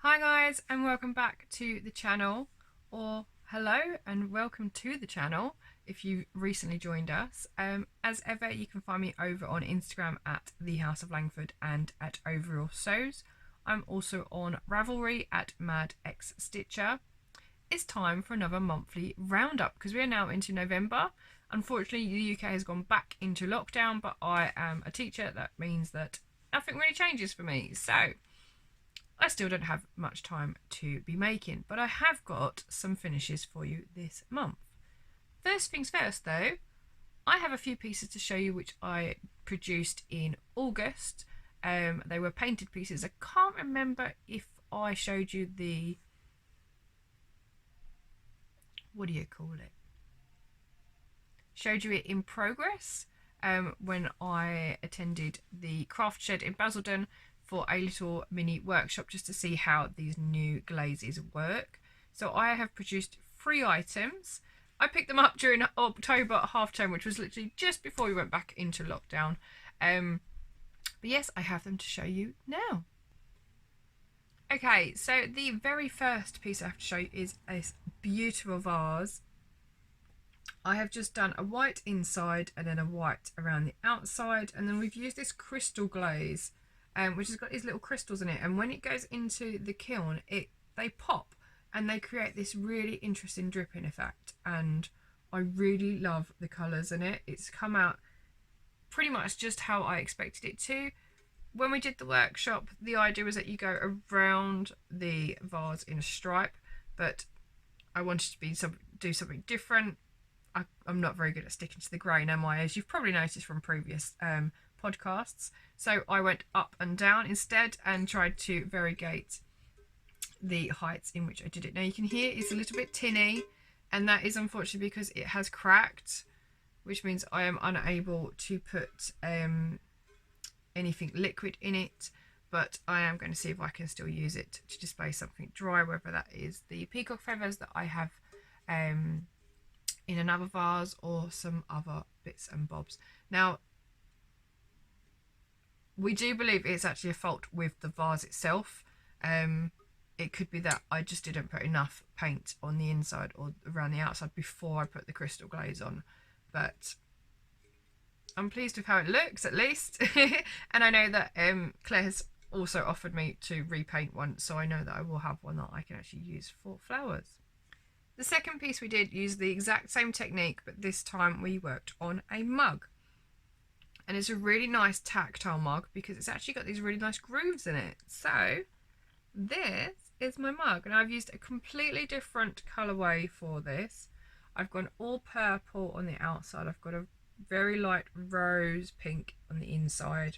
Hi guys, and welcome back to the channel, or hello and welcome to the channel if you recently joined us. As ever, you can find me over on Instagram at the House of Langford and at Overall Sews. I'm also on Ravelry at MadXStitcher. It's time for another monthly roundup because we are now into November. Unfortunately, the UK has gone back into lockdown, but I am a teacher. That means that nothing really changes for me. So I still don't have much time to be making, but I have got some finishes for you this month. First things first though, I have a few pieces to show you which I produced in August. They were painted pieces. I can't remember if I showed you the, what do you call it? Showed you it in progress when I attended the craft shed in Basildon for a little mini workshop just to see how these new glazes work. So I have produced 3 items. I picked them up during October half term, which was literally just before we went back into lockdown. But yes, I have them to show you now. Okay, so the very first piece I have to show you is this beautiful vase. I have just done a white inside and then a white around the outside, and then we've used this crystal glaze which has got these little crystals in it, and when it goes into the kiln they pop and they create this really interesting dripping effect, and I really love the colours in it. It's come out pretty much just how I expected it to. When we did the workshop, the idea was that you go around the vase in a stripe, but I wanted to do something different. I'm not very good at sticking to the grain, am I? As you've probably noticed from previous podcasts. So I went up and down instead and tried to variegate the heights in which I did it. Now you can hear it's a little bit tinny, and that is unfortunately because it has cracked, which means I am unable to put anything liquid in it, but I am going to see if I can still use it to display something dry, whether that is the peacock feathers that I have in another vase or some other bits and bobs. Now we do believe it's actually a fault with the vase itself. It could be that I just didn't put enough paint on the inside or around the outside before I put the crystal glaze on, but I'm pleased with how it looks at least. And I know that Claire has also offered me to repaint one, so I know that I will have one that I can actually use for flowers. The second piece we did use the exact same technique, but this time we worked on a mug. And it's a really nice tactile mug because it's actually got these really nice grooves in it. So this is my mug, and I've used a completely different colourway for this. I've gone all purple on the outside. I've got a very light rose pink on the inside,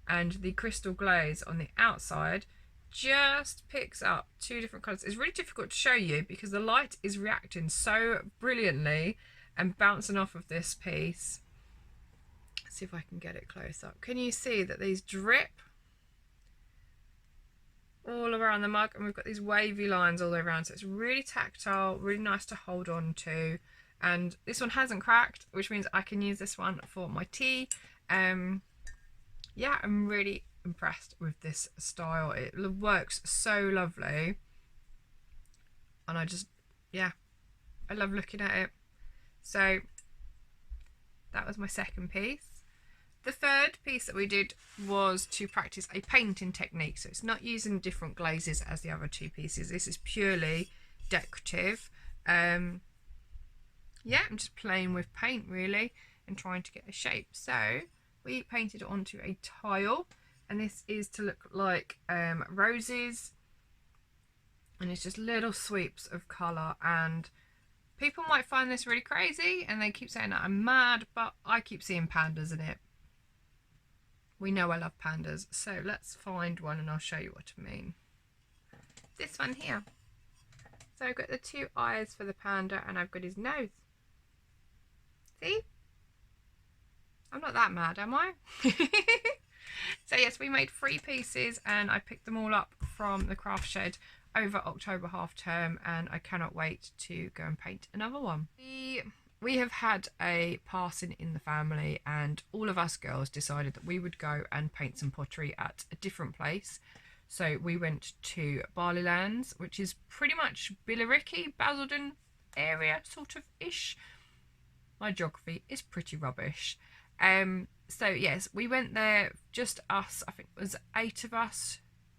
and the crystal glaze on the outside just picks up 2 different colours. It's really difficult to show you because the light is reacting so brilliantly and bouncing off of this piece. Let's see if I can get it close up. Can you see that these drip all around the mug, and we've got these wavy lines all the way around, so it's really tactile, really nice to hold on to. And this one hasn't cracked, which means I can use this one for my tea. Yeah, I'm really impressed with this style. It works so lovely, and I love looking at it. So that was my second piece. The third piece that we did was to practice a painting technique. So it's not using different glazes as the other 2 pieces. This is purely decorative. Yeah, I'm just playing with paint really and trying to get a shape. So we painted it onto a tile, and this is to look like roses, and it's just little sweeps of colour. And people might find this really crazy and they keep saying that I'm mad, but I keep seeing pandas in it. We know I love pandas, so let's find one and I'll show you what I mean. This one here. So I've got the 2 eyes for the panda, and I've got his nose. See? I'm not that mad, am I? So yes, we made 3 pieces and I picked them all up from the craft shed over October half term, and I cannot wait to go and paint another one. We have had a passing in the family, and all of us girls decided that we would go and paint some pottery at a different place. So we went to Barleylands, which is pretty much Billericay, Basildon area, sort of ish. My geography is pretty rubbish. So yes, we went there, just us. I think it was 8 of us.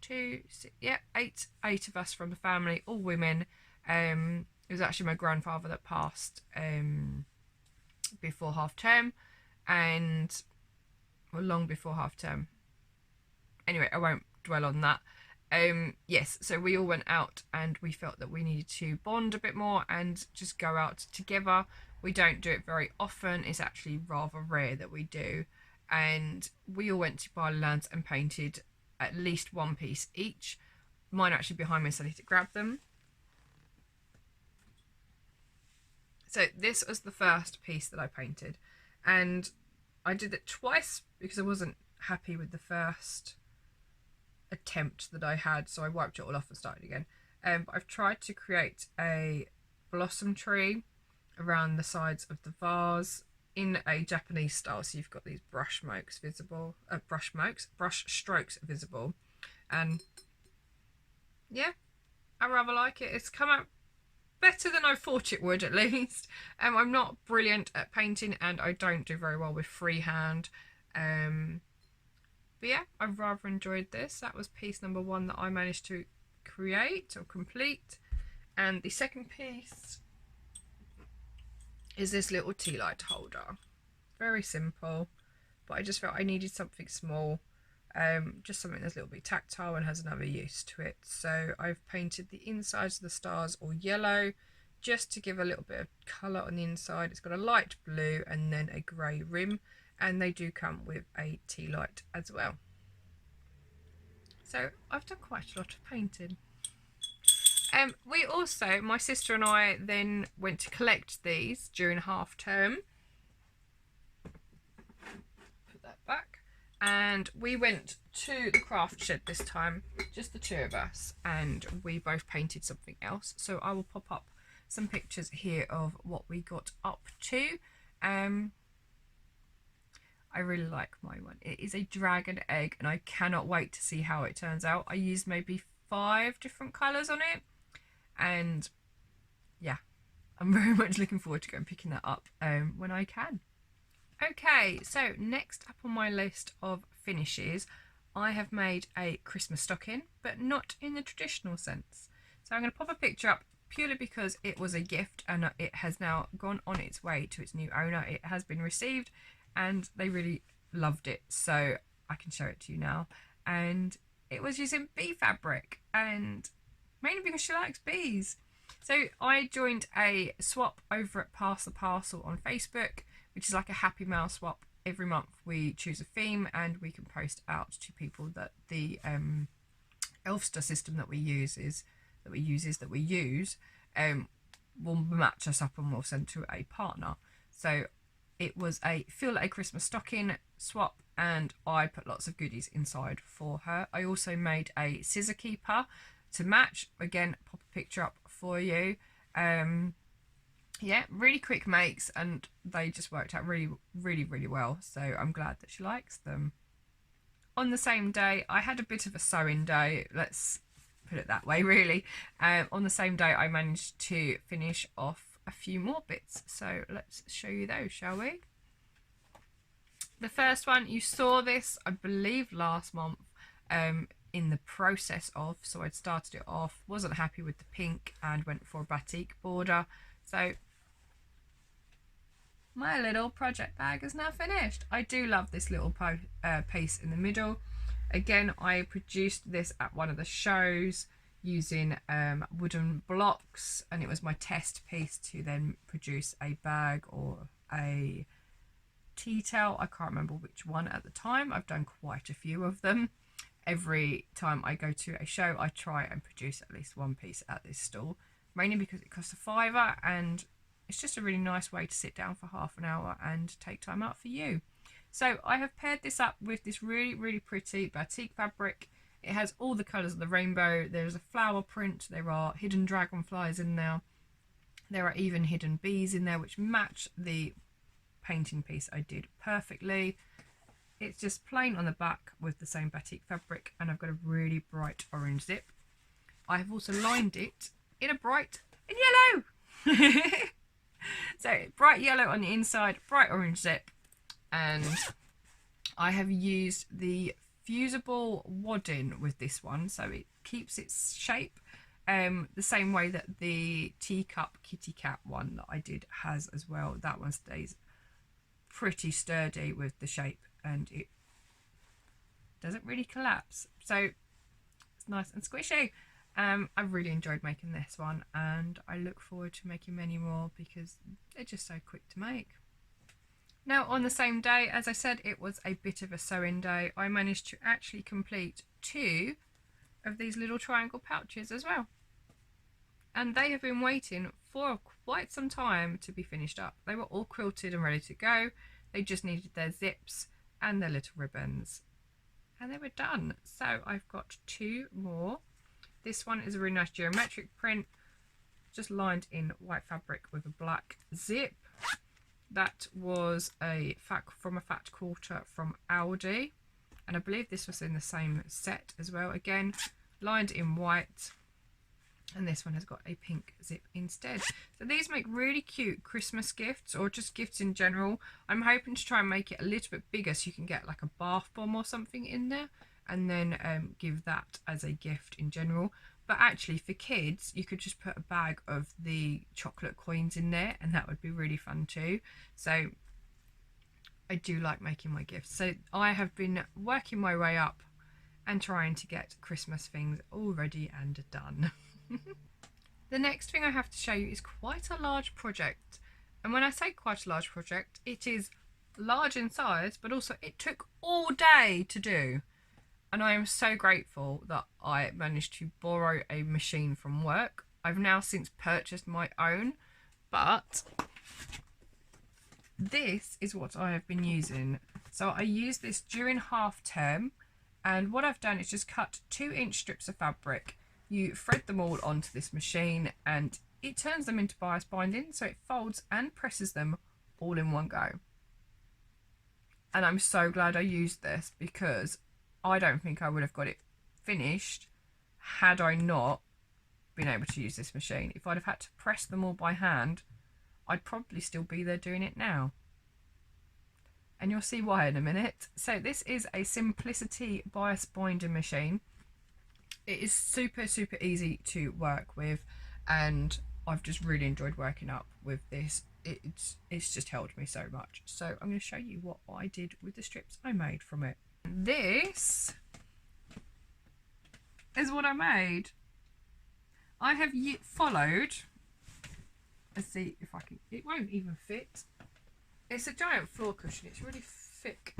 Eight of us from the family, all women. It was actually my grandfather that passed before half term, and well, long before half term. Anyway, I won't dwell on that. Yes, so we all went out and we felt that we needed to bond a bit more and just go out together. We don't do it very often. It's actually rather rare that we do. And we all went to Barleylands and painted at least one piece each. Mine are actually behind me, so I need to grab them. So this was the first piece that I painted, and I did it twice because I wasn't happy with the first attempt that I had, so I wiped it all off and started again. But I've tried to create a blossom tree around the sides of the vase in a Japanese style, so you've got these brush strokes visible, and yeah, I rather like it. It's come out better than I thought it would, at least. I'm not brilliant at painting and I don't do very well with freehand, but yeah, I've rather enjoyed this. That was piece number 1 that I managed to create or complete, and the second piece is this little tea light holder. Very simple, but I just felt I needed something small, just something that's a little bit tactile and has another use to it. So I've painted the insides of the stars all yellow, just to give a little bit of colour on the inside. It's got a light blue and then a grey rim, and they do come with a tea light as well. So I've done quite a lot of painting. We also, my sister and I, then went to collect these during half term. Put that back. And we went to the craft shed this time, just the 2 of us, and we both painted something else. So I will pop up some pictures here of what we got up to. I really like my one. It is a dragon egg, and I cannot wait to see how it turns out. I used maybe 5 different colours on it, and yeah, I'm very much looking forward to going picking that up when I can. Okay, so next up on my list of finishes, I have made a Christmas stocking, but not in the traditional sense. So I'm going to pop a picture up purely because it was a gift and it has now gone on its way to its new owner. It has been received and they really loved it, so I can show it to you now. And it was using bee fabric, and mainly because she likes bees. So I joined a swap over at Pass the Parcel on Facebook, which is like a Happy Mail swap. Every month we choose a theme and we can post out to people that the Elfster system that we use will match us up and we'll send to a partner. So it was a Feel a Christmas stocking swap, and I put lots of goodies inside for her. I also made a scissor keeper to match. Again, pop a picture up for you. Yeah, really quick makes, and they just worked out really well, so I'm glad that she likes them. On the same day, I had a bit of a sewing day, let's put it that way, really. On the same day, I managed to finish off a few more bits, so let's show you those, shall we? The first one, you saw this, I believe, last month, in the process of, so I'd started it off, wasn't happy with the pink and went for a batik border. So my little project bag is now finished. I do love this little piece in the middle. Again, I produced this at one of the shows using wooden blocks, and it was my test piece to then produce a bag or a tea towel. I can't remember which one at the time. I've done quite a few of them. Every time I go to a show, I try and produce at least one piece at this stall, mainly because it costs £5 and it's just a really nice way to sit down for half an hour and take time out for you. So I have paired this up with this really pretty batik fabric. It has all the colours of the rainbow. There's a flower print, there are hidden dragonflies in there, there are even hidden bees in there which match the painting piece I did perfectly. It's just plain on the back with the same batik fabric, and I've got a really bright orange zip. I have also lined it in yellow. So bright yellow on the inside, bright orange zip, and I have used the fusible wadding with this one, so it keeps its shape the same way that the teacup kitty cat one that I did has as well. That one stays pretty sturdy with the shape, and it doesn't really collapse, so it's nice and squishy. I've really enjoyed making this one, and I look forward to making many more because they're just so quick to make. Now, on the same day, as I said, it was a bit of a sewing day. I managed to actually complete 2 of these little triangle pouches as well, and they have been waiting for quite some time to be finished up. They were all quilted and ready to go. They just needed their zips and their little ribbons, and they were done. So I've got 2 more. This one is a really nice geometric print, just lined in white fabric with a black zip. That was from a fat quarter from Aldi, and I believe this was in the same set as well. Again, lined in white, and this one has got a pink zip instead. So these make really cute Christmas gifts, or just gifts in general. I'm hoping to try and make it a little bit bigger so you can get like a bath bomb or something in there, and then give that as a gift in general. But actually for kids, you could just put a bag of the chocolate coins in there, and that would be really fun too. So I do like making my gifts. So I have been working my way up and trying to get Christmas things all ready and done. The next thing I have to show you is quite a large project. And when I say quite a large project, it is large in size, but also it took all day to do. And I am so grateful that I managed to borrow a machine from work. I've now since purchased my own, but this is what I have been using. So I used this during half term, and what I've done is just cut 2-inch strips of fabric. You thread them all onto this machine, and it turns them into bias binding, so it folds and presses them all in one go. And I'm so glad I used this, because I don't think I would have got it finished had I not been able to use this machine. If I'd have had to press them all by hand, I'd probably still be there doing it now. And you'll see why in a minute. So this is a Simplicity bias binding machine. It is super, super easy to work with, and I've just really enjoyed working up with this. It's just helped me so much. So I'm going to show you what I did with the strips I made from it. This is what I made. I have followed, let's see if I can, it won't even fit. It's a giant floor cushion, it's really thick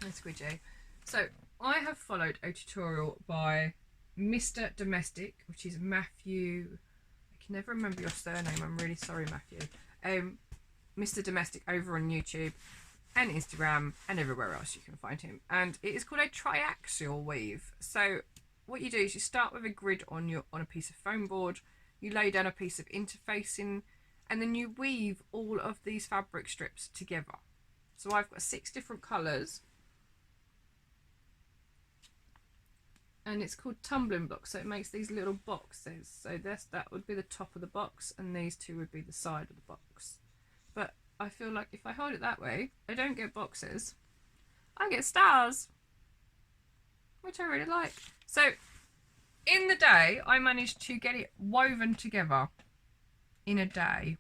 and squidgy. So I have followed a tutorial by Mr. Domestic, which is Matthew, I can never remember your surname, I'm really sorry Matthew. Mr. Domestic over on YouTube and Instagram and everywhere else you can find him, and it is called a triaxial weave. So what you do is you start with a grid on a piece of foam board, you lay down a piece of interfacing, and then you weave all of these fabric strips together. So I've got 6 different colours, and it's called tumbling blocks, so it makes these little boxes. So that would be the top of the box, and these 2 would be the side of the box. But I feel like if I hold it that way, I don't get boxes, I get stars, which I really like. So in the day, I managed to get it woven together in a day.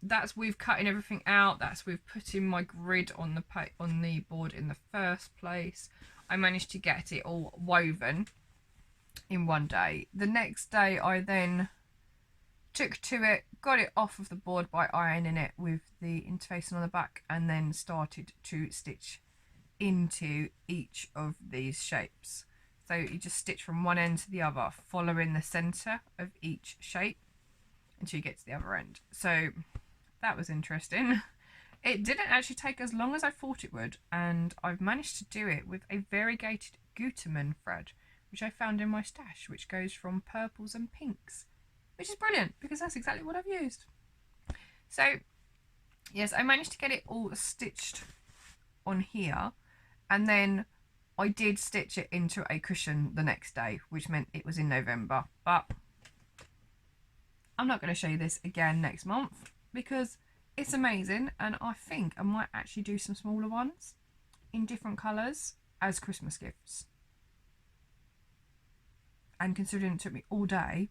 That's with cutting everything out, that's with putting my grid on the board in the first place. I managed to get it all woven in one day. The next day I then took to it, got it off of the board by ironing it with the interfacing on the back, and then started to stitch into each of these shapes. So you just stitch from one end to the other, following the centre of each shape until you get to the other end. So that was interesting. It didn't actually take as long as I thought it would, and I've managed to do it with a variegated Gutermann thread, which I found in my stash, which goes from purples and pinks, which is brilliant because that's exactly what I've used. So yes, I managed to get it all stitched on here, and then I did stitch it into a cushion the next day, which meant it was in November. But I'm not going to show you this again next month because it's amazing, and I think I might actually do some smaller ones in different colours as Christmas gifts. And considering it took me all day,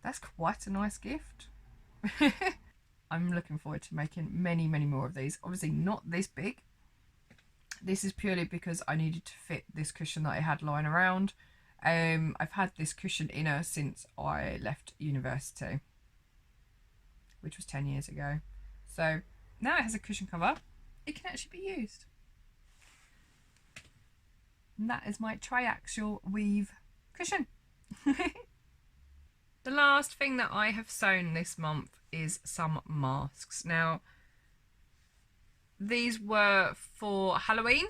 that's quite a nice gift. I'm looking forward to making many, many more of these. Obviously not this big. This is purely because I needed to fit this cushion that I had lying around. I've had this cushion inner since I left university, which was 10 years ago. So now it has a cushion cover. It can actually be used. And that is my triaxial weave cushion. The last thing that I have sewn this month is some masks. Now, these were for Halloween.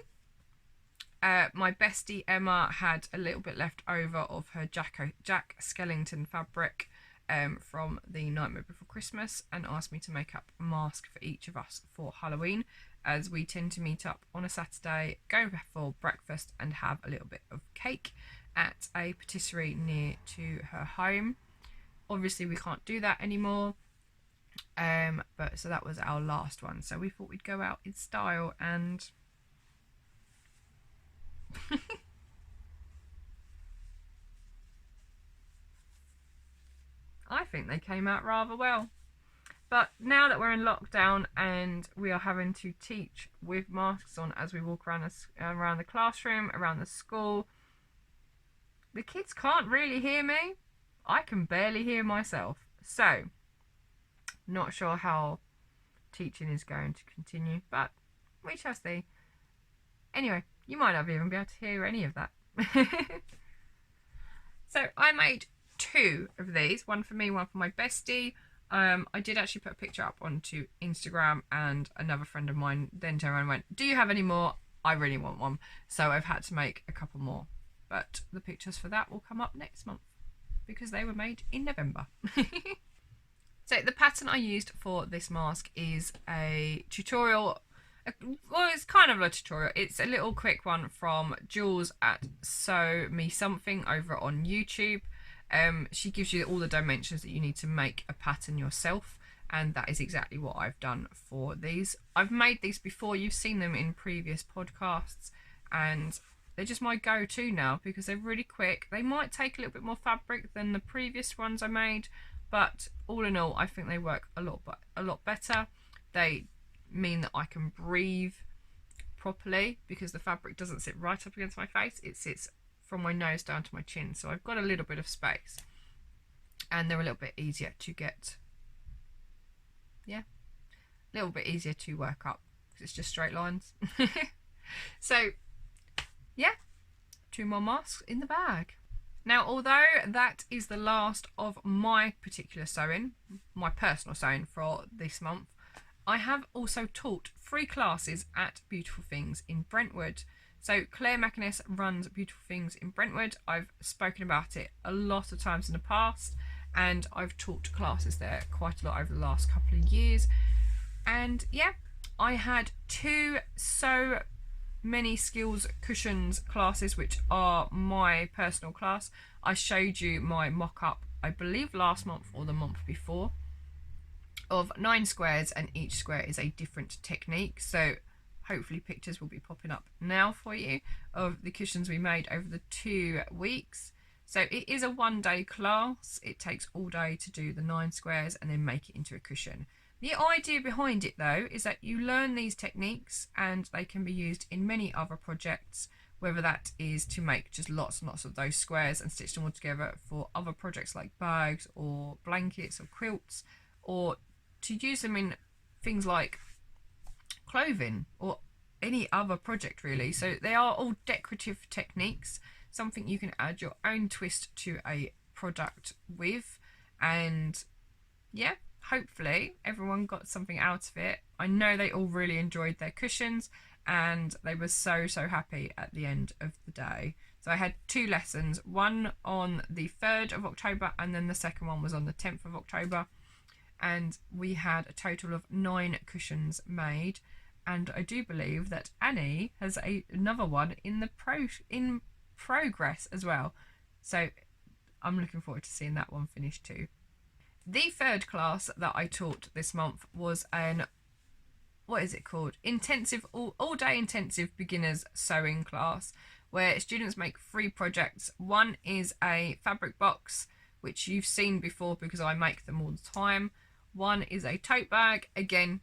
My bestie Emma had a little bit left over of her Jack Skellington fabric from the Nightmare Before Christmas, and asked me to make up a mask for each of us for Halloween, as we tend to meet up on a Saturday, go for breakfast and have a little bit of cake at a patisserie near to her home. Obviously we can't do that anymore, but so that was our last one, so we thought we'd go out in style, and I think they came out rather well. But now that we're in lockdown and we are having to teach with masks on as we walk around the classroom, around the school, the kids can't really hear me. I can barely hear myself. So, not sure how teaching is going to continue, but we shall see. Anyway, you might not even be able to hear any of that. So I made 2 of these, one for me, one for my bestie. I did actually put a picture up onto Instagram, and another friend of mine then turned around and went, do you have any more? I really want one. So I've had to make a couple more, but the pictures for that will come up next month because they were made in November. So the pattern I used for this mask is a tutorial. Well, it's kind of a tutorial. It's a little quick one from Jules at Sew Me Something over on YouTube. She gives you all the dimensions that you need to make a pattern yourself, and that is exactly what I've done for these. I've made these before, you've seen them in previous podcasts, and they're just my go-to now because they're really quick. They might take a little bit more fabric than the previous ones I made, but all in all I think they work a lot better. They mean that I can breathe properly because the fabric doesn't sit right up against my face, it sits from my nose down to my chin, so I've got a little bit of space, and they're a little bit easier to get, a little bit easier to work up because it's just straight lines. So yeah, 2 more masks in the bag. Now, although that is the last of my particular sewing, my personal sewing for this month, I have also taught 3 classes at Beautiful Things in Brentwood. So Claire McInnes runs Beautiful Things in Brentwood. I've spoken about it a lot of times in the past, and I've taught classes there quite a lot over the last couple of years. And yeah, I had 2 So Many Skills Cushions classes, which are my personal class. I showed you my mock-up, I believe last month or the month before, of 9 squares, and each square is a different technique. So hopefully pictures will be popping up now for you of the cushions we made over the 2 weeks. So it is a 1-day class. It takes all day to do the 9 squares and then make it into a cushion. The idea behind it though is that you learn these techniques and they can be used in many other projects, whether that is to make just lots and lots of those squares and stitch them all together for other projects like bags or blankets or quilts, or to use them in things like clothing or any other project really. So they are all decorative techniques, something you can add your own twist to a product with, and yeah, hopefully everyone got something out of it. I know they all really enjoyed their cushions and they were so happy at the end of the day. So I had 2 lessons, one on the 3rd of October and then the second one was on the 10th of October, and we had a total of 9 cushions made. and I do believe that Annie has another one in progress as well. So I'm looking forward to seeing that one finished too. The third class that I taught this month was an, what is it called? Intensive, all day intensive beginners sewing class, where students make 3 projects. One is a fabric box, which you've seen before because I make them all the time. One is a tote bag. Again,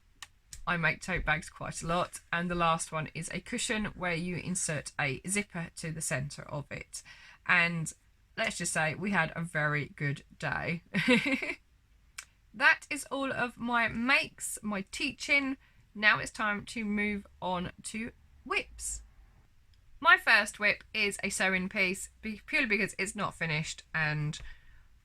I make tote bags quite a lot. And the last one is a cushion where you insert a zipper to the center of it. And let's just say we had a very good day. That is all of my makes, my teaching. Now it's time to move on to whips. My first whip is a sewing piece, purely because it's not finished and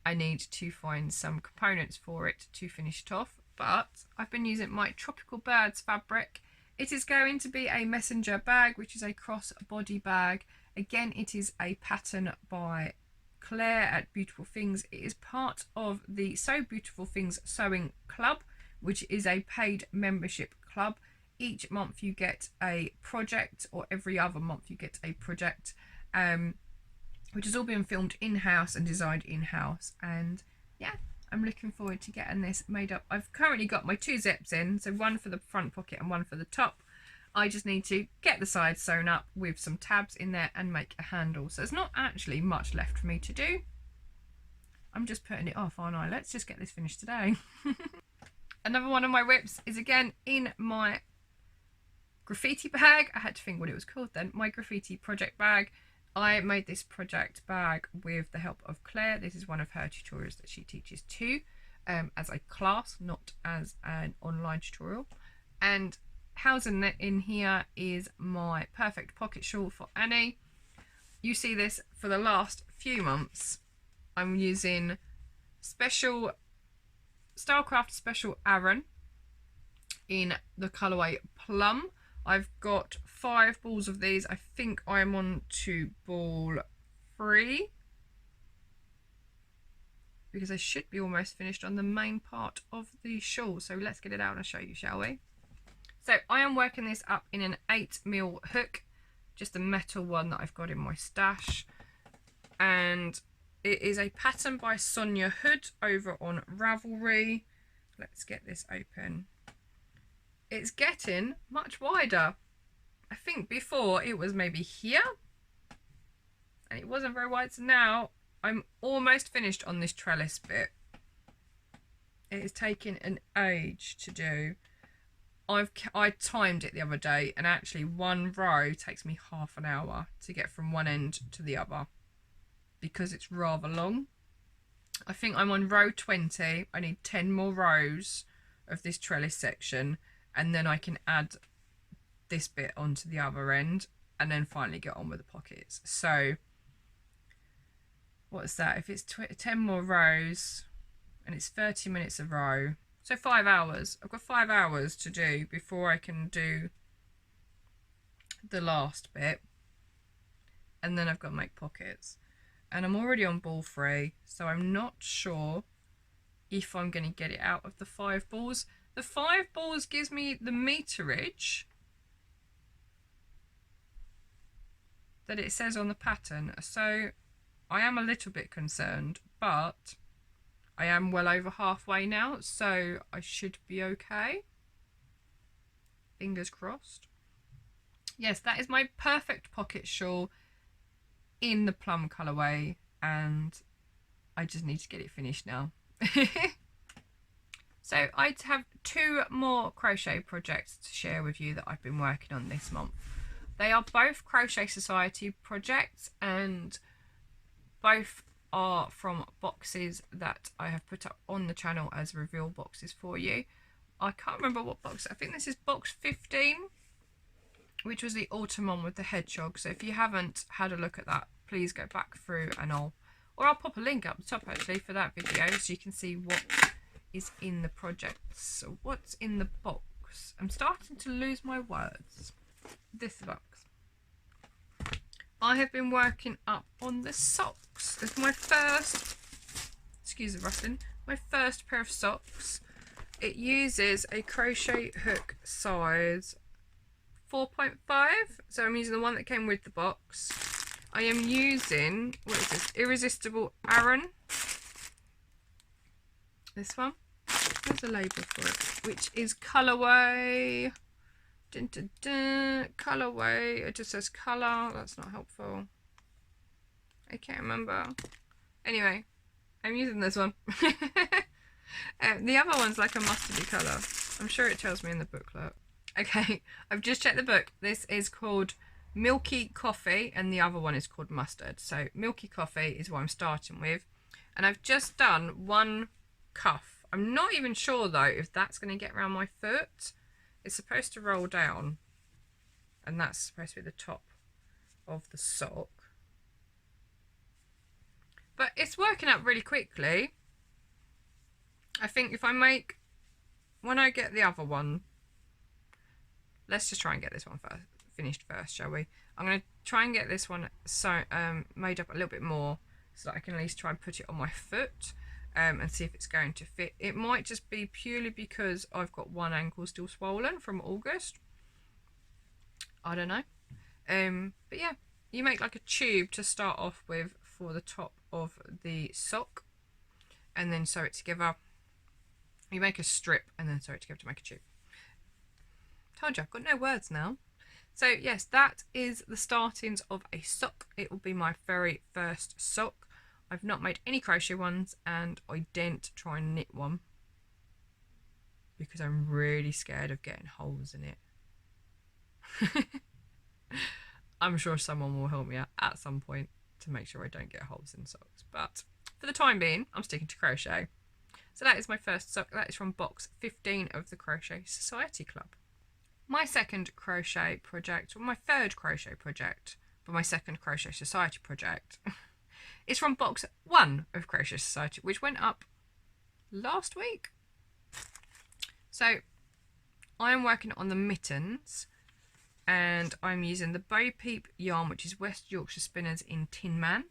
I need to find some components for it to finish it off. But I've been using my Tropical Birds fabric. It is going to be a messenger bag, which is a cross body bag. Again, it is a pattern by Claire at Beautiful Things. It is part of the So Beautiful Things Sewing Club, which is a paid membership club. Each month you get a project, or every other month you get a project, which has all been filmed in-house and designed in-house. And yeah, I'm looking forward to getting this made up. I've currently got my 2 zips in, so one for the front pocket and one for the top. I just need to get the sides sewn up with some tabs in there and make a handle. So there's not actually much left for me to do. I'm just putting it off, aren't I? Let's just get this finished today. Another one of my whips is again in my graffiti bag. I had to think what it was called then. My graffiti project bag. I made this project bag with the help of Claire. This is one of her tutorials that she teaches too, as a class, not as an online tutorial. And housing it in here is my perfect pocket shawl for Annie. You see this for the last few months. I'm using special Stylecraft Special Aran in the colourway Plum. I've got 5 balls of these. I think I'm on to ball 3 because I should be almost finished on the main part of the shawl. So let's get it out and show you, shall we? So I am working this up in an 8mm hook, just a metal one that I've got in my stash. And it is a pattern by Sonia Hood over on Ravelry. Let's get this open. It's getting much wider. I think before it was maybe here and it wasn't very wide, so now I'm almost finished on this trellis bit. It is taking an age to do. I timed it the other day, and actually one row takes me half an hour to get from one end to the other because it's rather long. I think I'm on row 20. I need 10 more rows of this trellis section, and then I can add this bit onto the other end and then finally get on with the pockets. So what's that? If it's 10 more rows and it's 30 minutes a row, so 5 hours. I've got 5 hours to do before I can do the last bit, and then I've got to make pockets. And I'm already on ball 3, so I'm not sure if I'm going to get it out of the 5 balls. The 5 balls gives me the meterage that it says on the pattern, so I am a little bit concerned, but I am well over halfway now, so I should be okay. Fingers crossed. Yes, that is my perfect pocket shawl in the plum colourway, and I just need to get it finished now. So I have 2 more crochet projects to share with you that I've been working on this month. They are both Crochet Society projects, and both are from boxes that I have put up on the channel as reveal boxes for you. I can't remember what box. I think this is box 15, which was the autumn one with the hedgehog. So if you haven't had a look at that, please go back through, and I'll pop a link up the top actually for that video so you can see what is in the projects. So what's in the box? I'm starting to lose my words. This box. I have been working up on the socks. It's my first, excuse the rustling, my first pair of socks. It uses a crochet hook size 4.5. So I'm using the one that came with the box. I am using, what is this? Irresistible Aran. This one. There's a label for it, which is colourway. Dun, dun, dun. Colourway. It just says colour. That's not helpful. I can't remember. Anyway, I'm using this one. The other one's like a mustardy colour. I'm sure it tells me in the booklet. Okay, I've just checked the book. This is called Milky Coffee and the other one is called Mustard. So Milky Coffee is what I'm starting with. And I've just done one cuff. I'm not even sure though if that's going to get around my foot. It's supposed to roll down. And that's supposed to be the top of the sock. But it's working out really quickly. I think if I make, when I get the other one, let's just try and get this one first, finished first, shall we? I'm going to try and get this one made up a little bit more so that I can at least try and put it on my foot and see if it's going to fit. It might just be purely because I've got one ankle still swollen from August. I don't know. But yeah, you make like a tube to start off with for the top of the sock and then sew it together. You make a strip and then sew it together to make a tube. Told you, I've got no words now. So yes, that is the startings of a sock. It will be my very first sock. I've not made any crochet ones and I didn't try and knit one because I'm really scared of getting holes in it. I'm sure someone will help me out at some point to make sure I don't get holes in socks. But for the time being, I'm sticking to crochet. So that is my first sock. That is from box 15 of the Crochet Society Club. My second crochet project, or my third crochet project, but my second Crochet Society project, is from box 1 of Crochet Society, which went up last week. So I am working on the mittens and I'm using the Bo Peep yarn, which is West Yorkshire Spinners in Tin Man.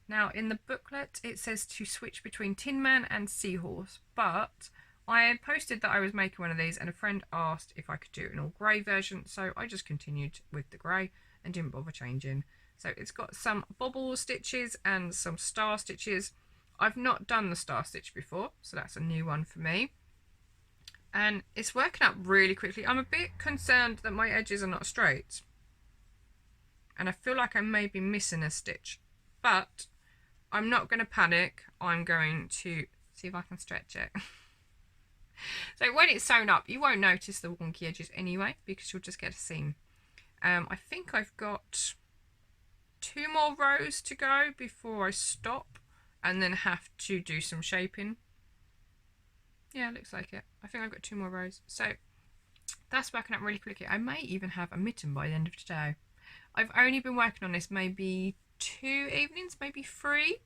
Now in the booklet it says to switch between Tin Man and Seahorse, but I had posted that I was making one of these and a friend asked if I could do an all grey version, so I just continued with the grey and didn't bother changing. So it's got some bobble stitches and some star stitches. I've not done the star stitch before, so that's a new one for me. And it's working out really quickly. I'm a bit concerned that my edges are not straight. And I feel like I may be missing a stitch. But I'm not going to panic. I'm going to see if I can stretch it. So when it's sewn up, you won't notice the wonky edges anyway, because you'll just get a seam. I think I've got 2 more rows to go before I stop and then have to do some shaping. Yeah, looks like it. I think I've got 2 more rows. So that's working out really quickly. I may even have a mitten by the end of today. I've only been working on this maybe 2 evenings, maybe 3.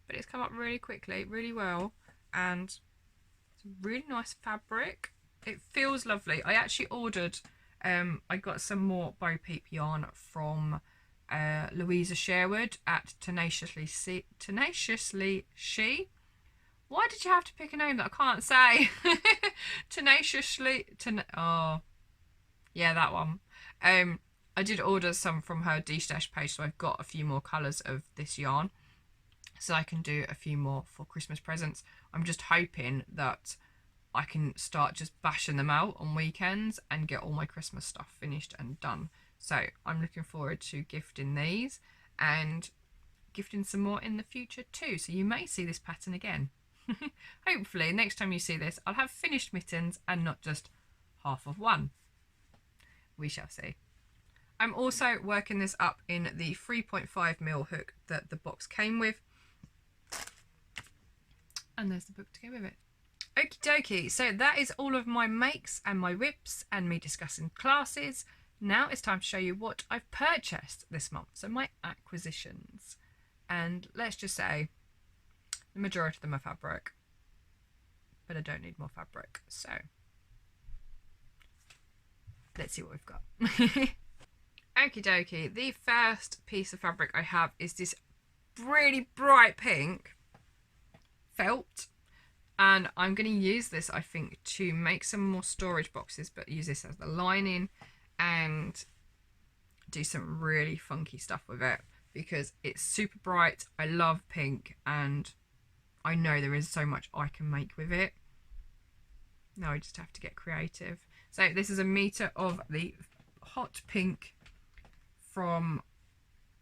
But it's come up really quickly, really well, and it's a really nice fabric. It feels lovely. I actually ordered, I got some more Bo Peep yarn from Louisa Sherwood at Tenaciously She. Why did you have to pick a name that I can't say? Oh, yeah, that one. I did order some from her D-Stash page, so I've got a few more colours of this yarn, so I can do a few more for Christmas presents. I'm just hoping that I can start just bashing them out on weekends and get all my Christmas stuff finished and done. So I'm looking forward to gifting these and gifting some more in the future too. So you may see this pattern again. Hopefully next time you see this, I'll have finished mittens and not just half of one. We shall see. I'm also working this up in the 3.5mm hook that the box came with. And there's the book to go with it. Okie dokie, so that is all of my makes and my whips and me discussing classes. Now it's time to show you what I've purchased this month, so my acquisitions. And let's just say the majority of them are fabric, but I don't need more fabric, so let's see what we've got. Okie dokie, the first piece of fabric I have is this really bright pink felt. And I'm going to use this, I think, to make some more storage boxes, but use this as the lining and do some really funky stuff with it because it's super bright. I love pink and I know there is so much I can make with it. Now I just have to get creative. So this is 1 meter of the hot pink from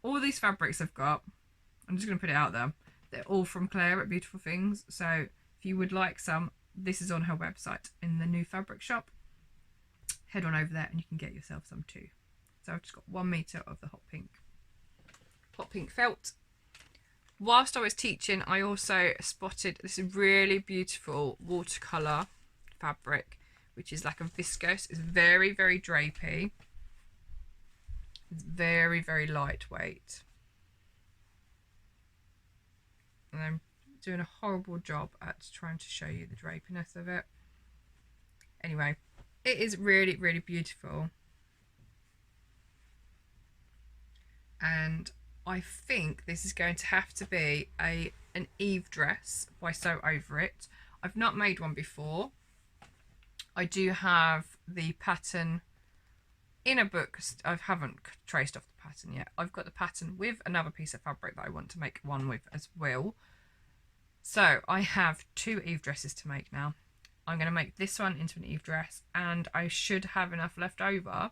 all these fabrics I've got. I'm just going to put it out there. They're all from Claire at Beautiful Things. So if you would like some, this is on her website in the new fabric shop. Head on over there and you can get yourself some too. So I've just got 1 meter of the hot pink felt. Whilst I was teaching, I also spotted this really beautiful watercolour fabric, which is like a viscose. It's very, very drapey. It's very, very lightweight. And I'm doing a horrible job at trying to show you the drapiness of it. Anyway, it is really, really beautiful. And I think this is going to have to be an Eve dress by Sew Over It. I've not made one before. I do have the pattern in a book. I haven't traced off the pattern yet. I've got the pattern with another piece of fabric that I want to make one with as well. So I have 2 Eve dresses to make now. I'm going to make this one into an Eve dress, and I should have enough left over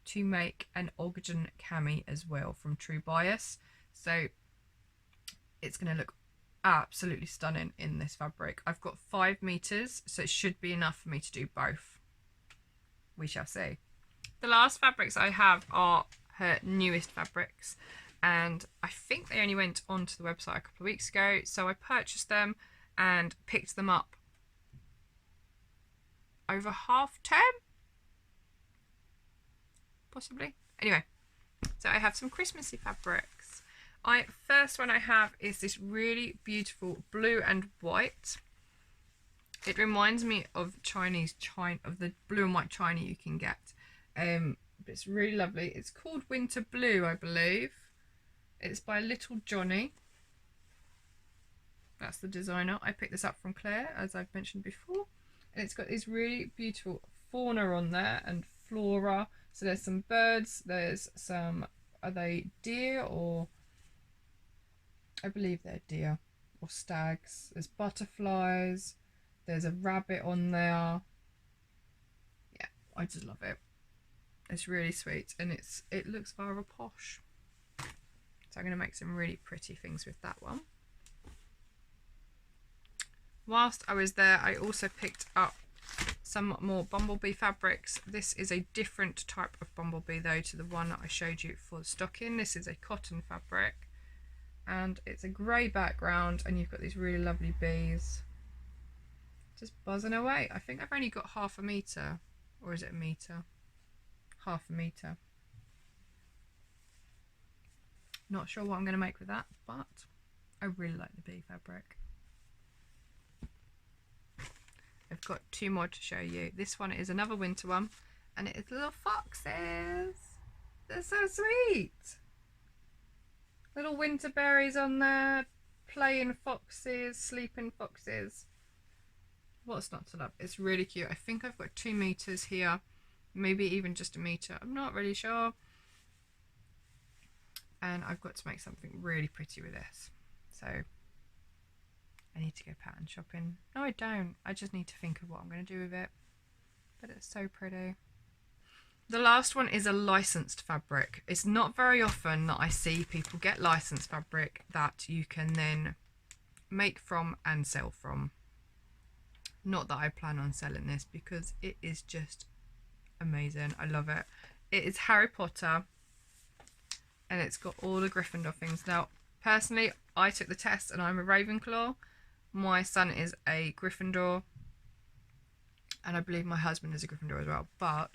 to make an Ogden cami as well from True Bias. So it's going to look absolutely stunning in this fabric. I've got 5 meters, so it should be enough for me to do both. We shall see. The last fabrics I have are her newest fabrics, and I think they only went onto the website a couple of weeks ago, so I purchased them and picked them up over half term, possibly. Anyway, so I have some Christmassy fabrics. First one I have is this really beautiful blue and white. It reminds me of of the blue and white china you can get. It's really lovely. It's called Winter Blue, I believe. It's by Little Johnny. That's the designer. I picked this up from Claire, as I've mentioned before. And it's got these really beautiful fauna on there and flora. So there's some birds, there's some, are they deer or, I believe they're deer or stags. There's butterflies, there's a rabbit on there. Yeah, I just love it. It's really sweet and it looks rather posh. So I'm going to make some really pretty things with that one. Whilst I was there, I also picked up some more bumblebee fabrics. This is a different type of bumblebee though to the one that I showed you for the stocking. This is a cotton fabric and it's a grey background and you've got these really lovely bees just buzzing away. I think I've only got half a metre, or is it a metre? Half a metre. Not sure what I'm going to make with that, but I really like the bee fabric. I've got 2 more to show you. This one is another winter one and it is little foxes. They're so sweet. Little winter berries on there, playing foxes, sleeping foxes. What's not to love? It's really cute. I think I've got 2 meters here, maybe even just a meter. I'm not really sure. And I've got to make something really pretty with this. So I need to go pattern shopping. No, I don't. I just need to think of what I'm going to do with it. But it's so pretty. The last one is a licensed fabric. It's not very often that I see people get licensed fabric that you can then make from and sell from. Not that I plan on selling this because it is just amazing. I love it. It is Harry Potter and it's got all the Gryffindor things. Now, personally, I took the test and I'm a Ravenclaw. My son is a Gryffindor and I believe my husband is a Gryffindor as well, but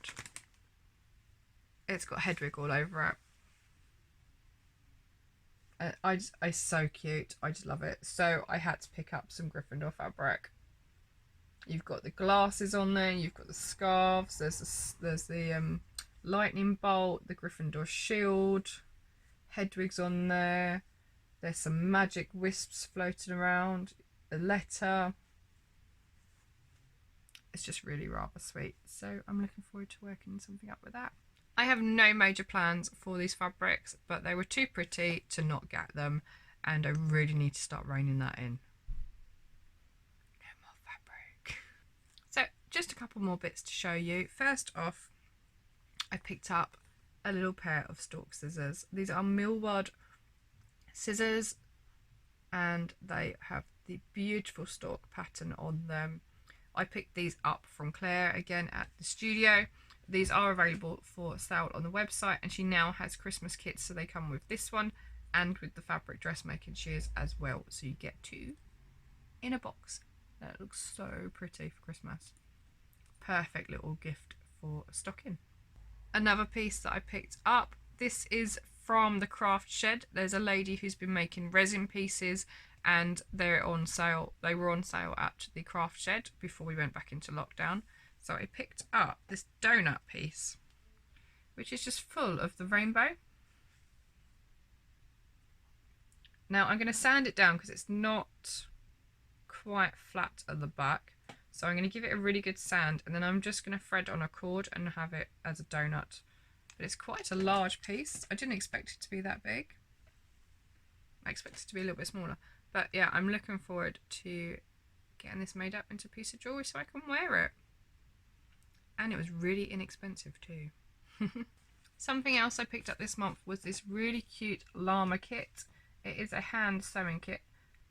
it's got Hedwig all over it. It's so cute. I just love it. So I had to pick up some Gryffindor fabric. You've got the glasses on there, you've got the scarves, there's the lightning bolt, the Gryffindor shield, Hedwig's on there's some magic wisps floating around, the letter. it's just really rather sweet. So I'm looking forward to working something up with that. I have no major plans for these fabrics, but they were too pretty to not get them, and I really need to start reining that in. No more fabric. So just a couple more bits to show you. First off, I picked up a little pair of stalk scissors. These are Millward scissors, and they have the beautiful stalk pattern on them. I picked these up from Claire again at the studio. These are available for sale on the website, and she now has Christmas kits, so they come with this one and with the fabric dressmaking shears as well, so you get two in a box. That looks so pretty for Christmas. Perfect little gift for a stocking. Another piece that I picked up, this is from the Craft Shed. There's a lady who's been making resin pieces, and they're on sale. They were on sale at the Craft Shed before we went back into lockdown. So I picked up this donut piece, which is just full of the rainbow. Now I'm going to sand it down because it's not quite flat at the back. So I'm going to give it a really good sand, and then I'm just going to thread on a cord and have it as a donut. But it's quite a large piece. I didn't expect it to be that big. I expected it to be a little bit smaller. But yeah, I'm looking forward to getting this made up into a piece of jewellery so I can wear it. And it was really inexpensive too. Something else I picked up this month was this really cute llama kit. It is a hand sewing kit.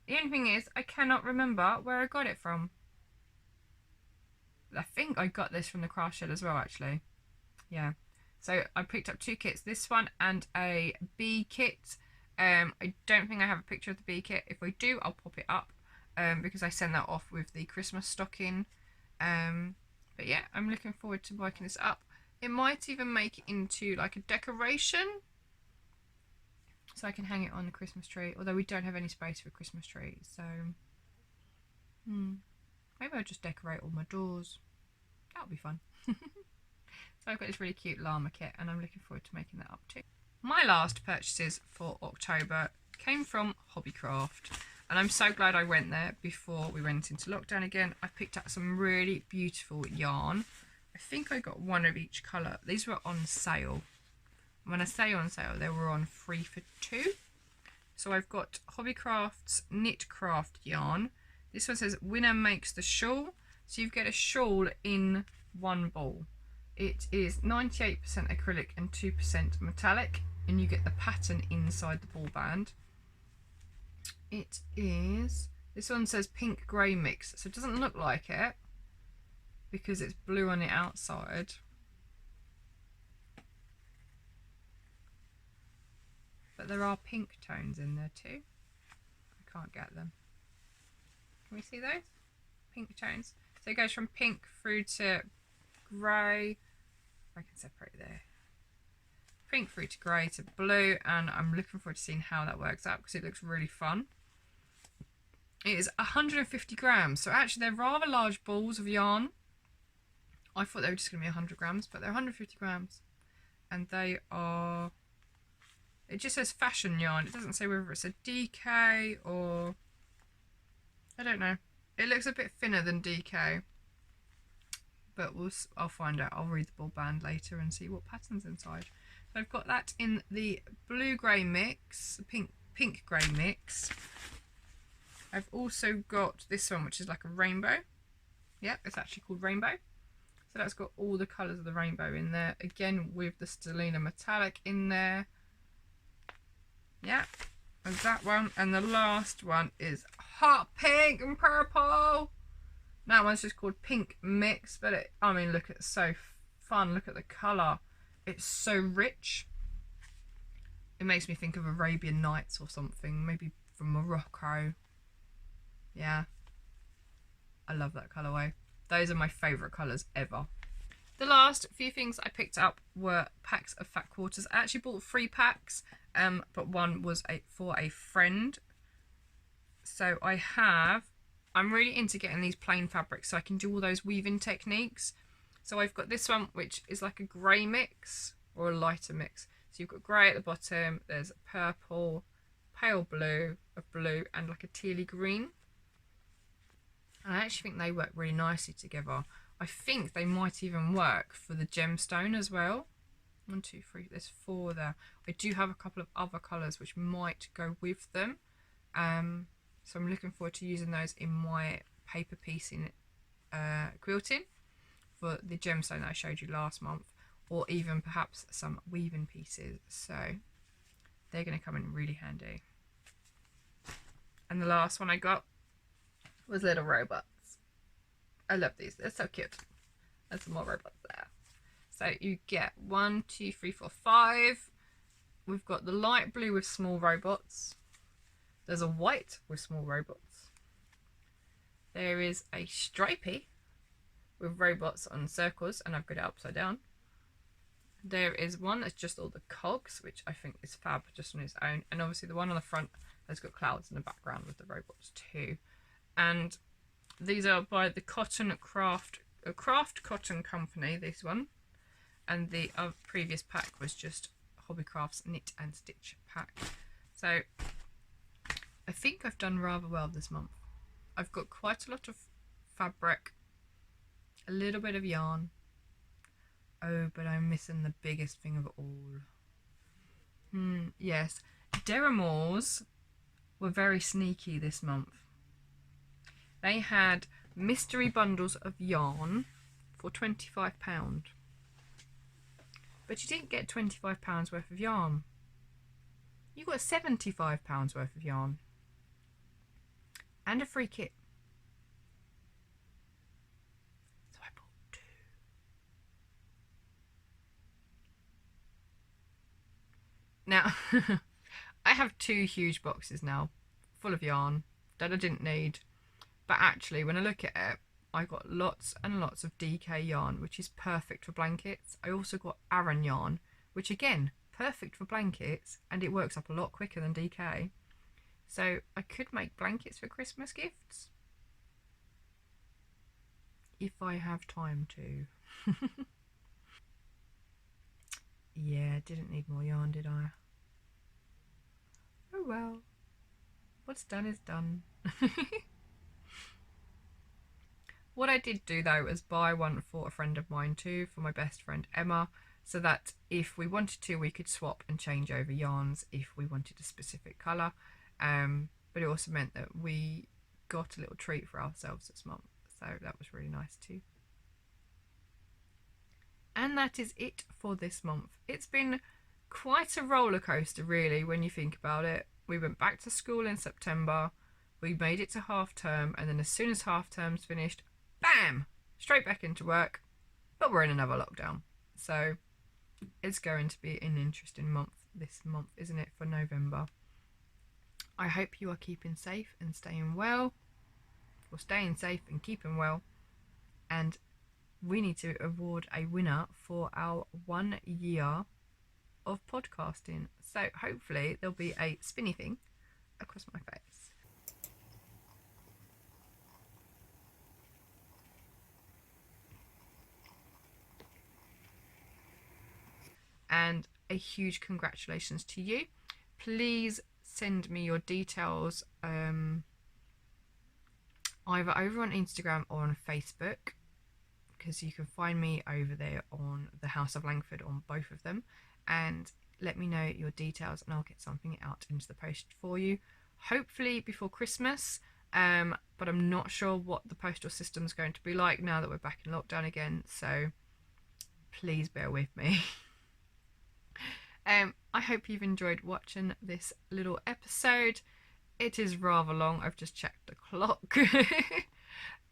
The only thing is, I cannot remember where I got it from. I think I got this from the Craft Shed as well, actually. Yeah. So I picked up two kits, this one and a bee kit. I don't think I have a picture of the bee kit. If I do, I'll pop it up because I send that off with the Christmas stocking. But yeah, I'm looking forward to working this up. It might even make it into like a decoration, so I can hang it on the Christmas tree, although we don't have any space for a Christmas tree, so maybe I'll just decorate all my doors. That'll be fun. So I've got this really cute llama kit, and I'm looking forward to making that up too. My last purchases for October came from Hobbycraft, and I'm so glad I went there before we went into lockdown again. I picked up some really beautiful yarn. I think I got one of each colour. These were on sale. When I say on sale, they were on 3 for 2. So I've got Hobbycraft's Knit Craft yarn. This one says winner makes the shawl. So you get a shawl in one ball. It is 98% acrylic and 2% metallic, and you get the pattern inside the ball band. It is, this one says pink grey mix, so it doesn't look like it because it's blue on the outside. But there are pink tones in there too. I can't get them. Can we see those? Pink tones. So it goes from pink through to grey. I can separate there. Pink through to grey to blue, and I'm looking forward to seeing how that works out because it looks really fun. It is 150 grams, so actually they're rather large balls of yarn. I thought they were just going to be 100 grams, but they're 150 grams. And they are, it just says fashion yarn. It doesn't say whether it's a DK or, I don't know. It looks a bit thinner than DK. But I'll find out. I'll read the ball band later and see what pattern's inside. So I've got that in the blue-grey mix, pink-grey mix. I've also got this one, which is like a rainbow. Yeah, it's actually called Rainbow. So that's got all the colours of the rainbow in there. Again, with the Stellina metallic in there. Yeah, there's that one. And the last one is hot pink and purple. That one's just called Pink Mix, but I mean, look, it's so fun. Look at the colour. It's so rich. It makes me think of Arabian Nights or something, maybe from Morocco. Yeah, I love that colourway. Those are my favourite colours ever. The last few things I picked up were packs of fat quarters. I actually bought 3 packs, but one was for a friend. So I'm really into getting these plain fabrics so I can do all those weaving techniques. So I've got this one, which is like a grey mix or a lighter mix. So you've got grey at the bottom, there's a purple, pale blue, a blue, and like a tealy green. And I actually think they work really nicely together. I think they might even work for the gemstone as well. 1, 2, 3, there's 4 there. I do have a couple of other colours which might go with them. So I'm looking forward to using those in my paper piecing quilting for the gemstone that I showed you last month, or even perhaps some weaving pieces. So they're going to come in really handy. And the last one I got was little robots. I love these, they're so cute. There's some more robots there. So you get 1, 2, 3, 4, 5. We've got the light blue with small robots. There's a white with small robots. There is a stripy with robots on circles, and I've got it upside down. There is one that's just all the cogs, which I think is fab just on its own. And obviously the one on the front has got clouds in the background with the robots too. And these are by the Craft Cotton Company, this one. And the previous pack was just Hobbycraft's Knit and Stitch pack. So I think I've done rather well this month. I've got quite a lot of fabric, a little bit of yarn. Oh, but I'm missing the biggest thing of all. Yes, Deramores were very sneaky this month. They had mystery bundles of yarn for £25. But you didn't get £25 worth of yarn. You got £75 worth of yarn. And a free kit. So I bought 2. Now, I have 2 huge boxes now, full of yarn that I didn't need. But actually, when I look at it, I got lots and lots of DK yarn, which is perfect for blankets. I also got Aran yarn, which again, perfect for blankets, and it works up a lot quicker than DK. So I could make blankets for Christmas gifts. If I have time to. Yeah, didn't need more yarn, did I? Oh well. What's done is done. What I did do though was buy one for a friend of mine too, for my best friend Emma, so that if we wanted to, we could swap and change over yarns if we wanted a specific colour. But it also meant that we got a little treat for ourselves this month, so that was really nice too. And that is it for this month. It's been quite a roller coaster really when you think about it. We went back to school in September, we made it to half term, and then as soon as half term's finished, bam, straight back into work. But we're in another lockdown, so it's going to be an interesting month this month, isn't it, for November. I hope you are keeping safe and staying well, or staying safe and keeping well. And we need to award a winner for our 1 year of podcasting. So hopefully there'll be a spinny thing across my face. And a huge congratulations to you. Please send me your details either over on Instagram or on Facebook, because you can find me over there on the House of Langford on both of them, and let me know your details and I'll get something out into the post for you, hopefully before Christmas. But I'm not sure what the postal system is going to be like now that we're back in lockdown again, so please bear with me. I hope you've enjoyed watching this little episode. It is rather long, I've just checked the clock.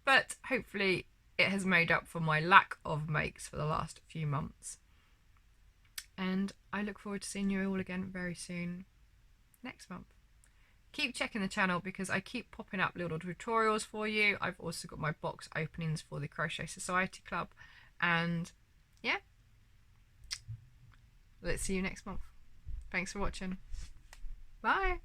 But hopefully it has made up for my lack of makes for the last few months. And I look forward to seeing you all again very soon next month. Keep checking the channel because I keep popping up little tutorials for you. I've also got my box openings for the Crochet Society Club. And yeah, let's see you next month. Thanks for watching. Bye.